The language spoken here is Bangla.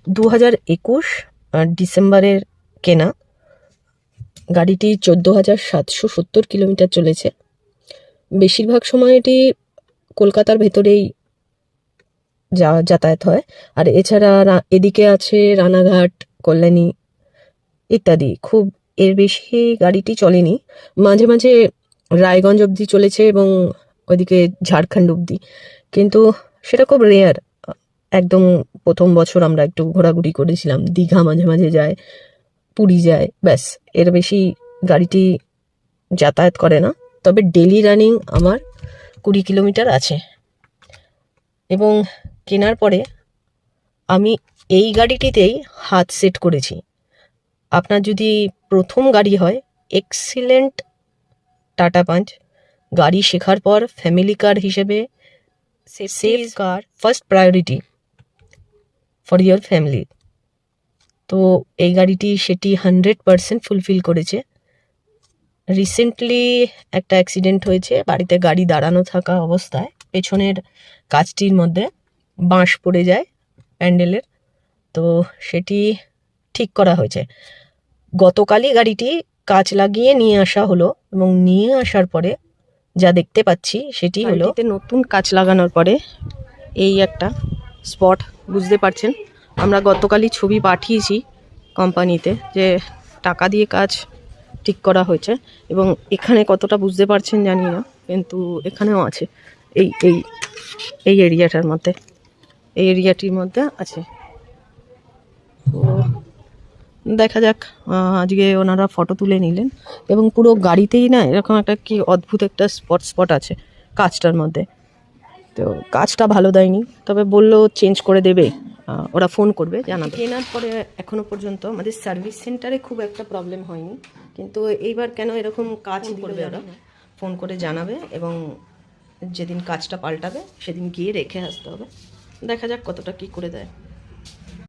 2021 ডিসেম্বরের কেনা। গাড়িটি 14,770 কিলোমিটার চলেছে। বেশিরভাগ সময় এটি কলকাতার ভেতরেই যাতায়াত হয়, আর এছাড়া এদিকে আছে রানাঘাট, কল্যাণী ইত্যাদি। খুব এর বেশি গাড়িটি চলেনি। মাঝে মাঝে রায়গঞ্জ অবধি চলেছে এবং ওইদিকে ঝাড়খণ্ড অবধি, কিন্তু সেটা খুব রেয়ার। একদম প্রথম বছর আমরা একটু ঘোরাঘুরি করেছিলাম, দীঘা মাঝে মাঝে যায়, পুরী যায়, ব্যাস। এর বেশি গাড়িটি যাতায়াত করে না। তবে ডেলি রানিং আমার 20 কিলোমিটার আছে। এবং কেনার পরে আমি এই গাড়িটিতেই হাত সেট করেছি। আপনার যদি প্রথম গাড়ি হয়, এক্সিলেন্ট টাটা পাঞ্চ। গাড়ি শেখার পর ফ্যামিলি কার হিসেবে safe car first priority for your family. তো এই গাড়িটি সেটি 100% ফুলফিল করেছে। রিসেন্টলি একটা অ্যাক্সিডেন্ট হয়েছে। বাড়িতে গাড়ি দাঁড়ানো থাকা অবস্থায় পেছনের কাচটির মধ্যে বাঁশ পড়ে যায় প্যান্ডেলের, তো সেটি ঠিক করা হয়েছে। গতকালই গাড়িটি কাচ লাগিয়ে নিয়ে আসা হলো, এবং নিয়ে আসার পরে যা দেখতে পাচ্ছি সেটি হলো নতুন কাচ লাগানোর পরে এই একটা স্পট। বুঝতে পারছেন, আমরা গতকালই ছবি পাঠিয়েছি কোম্পানিতে যে টাকা দিয়ে কাজ ঠিক করা হয়েছে, এবং এখানে কতটা বুঝতে পারছেন জানি না, কিন্তু এখানেও আছে। এই এই এই এরিয়াটার মধ্যে, এই এরিয়াটির মধ্যে আছে। তো দেখা যাক। আজকে ওনারা ফটো তুলে নিলেন, এবং পুরো গাড়িতেই না এরকম একটা কি অদ্ভুত একটা স্পট আছে কাচটার মধ্যে। তো কাচটা ভালো দেয়নি, তবে বললো চেঞ্জ করে দেবে, ওরা ফোন করবে জানাবে। কেনার পরে এখনো পর্যন্ত আমাদের সার্ভিস সেন্টারে খুব একটা প্রবলেম হয়নি, কিন্তু এইবার কেন এরকম কাজ করবে ওরা ফোন করে জানাবে, এবং যেদিন কাজটা পাল্টাবে সেদিন গিয়ে রেখে আসতে হবে। দেখা যাক কতটা কি করে দেয়।